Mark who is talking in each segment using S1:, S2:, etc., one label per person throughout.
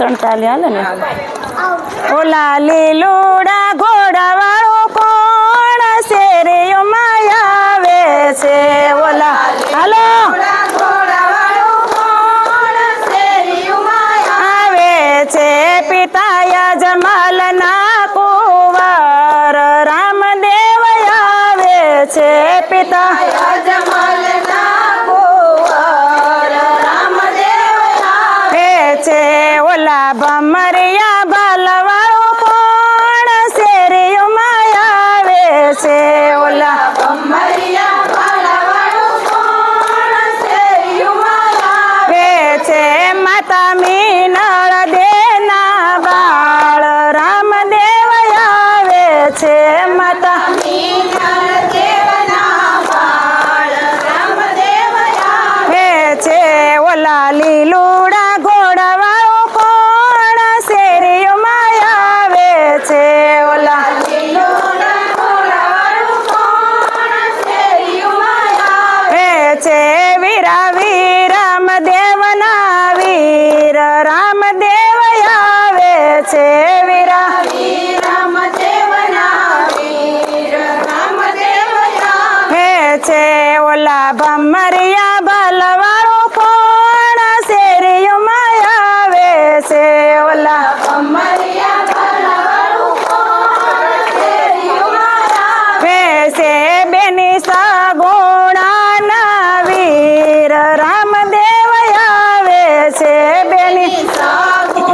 S1: ત્રણ તાલી હાલે ને ઓલા લીલુડા ઘોડા વાળો કોણ શેરીઓમાં આવે છે ઓલા હાલો આવે છે પિતા યજમાલ ના કુંવર રામદેવ આવે છે પિતા યજમાલ ના કુંવર રામદેવ આવે છે ઓલા ભમરિયા બાલવાળો કોણ શેરીઓમાં આવે છે ઓલા ભમરિયા બાલવાળો કોણ શેરીઓમાં આવે છે માતા મીનળ દેના બાળ રામદેવ આવે છે માતા મીનળ દેવના બાળ રામદેવ આવે છે ઓલા લીલુડા ઘોડા વાળો કોણ શેરીઓમાં આવે છે ઓલા લીલુડા ઘોડા વાળો કોણ શેરીઓમાં આવે છે વીરા વીરમ દેવના વીર રામદેવ આવે છે વીરા વીરમ દેવના વીર રામદેવ આવે છે ઓલા ભમરિયા બાલવાળો કોણ શેરીઓમાં આવે છે ઓલા ભમરિયા બાલવાળો કોણ શેરીઓમાં આવે છે બેની સગુણાના વીર રામદેવ આવે છે બેની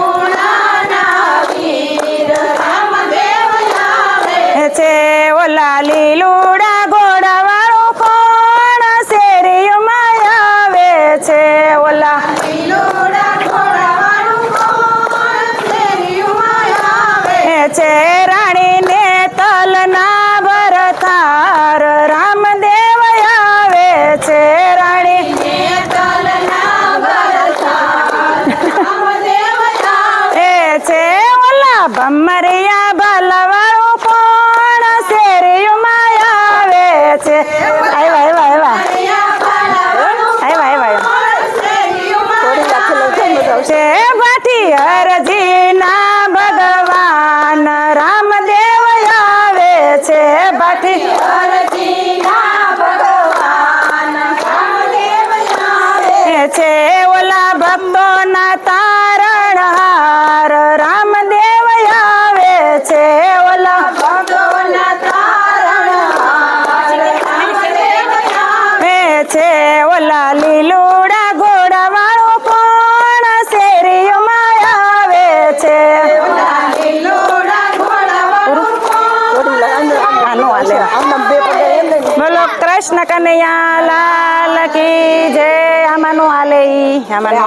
S1: સગુણાના વીર રામદેવ આવે છે ઓલા લીલુડા ઘોડા વાળો કોણ શેરીઓમાં આવે છે ઓલા લીલુડા ઘોડા વાળો કોણ શેરીઓમાં આવે છે રાણીને તલના ભરતાર રામદેવ આવે છે રાણીને તલના ભરતાર રામદેવ આવે છે ઓલા ભમરિયા બાલવાળો કોણ શેરીઓમાં આવે છે આવ્યા છે ભાઠી હરજીના ભગવાન રામદેવ આવે છે ભાઠી હરજીના ભગવાન રામદેવ આવે છે ઓલા ભક્તોના તારણહાર રામદેવ આવે છે ઓલા ભક્તોના તારણહાર રામદેવ આવે છે ઓલા લીલુડા ઘોડા વાળો કોણ શેરીઓમાં આવે છે ઓલા લીલુડા ઘોડા વાળો બોલો કૃષ્ણ કનૈયા લાલ કી જય આમાંનું હાલે ઈ આમાંનું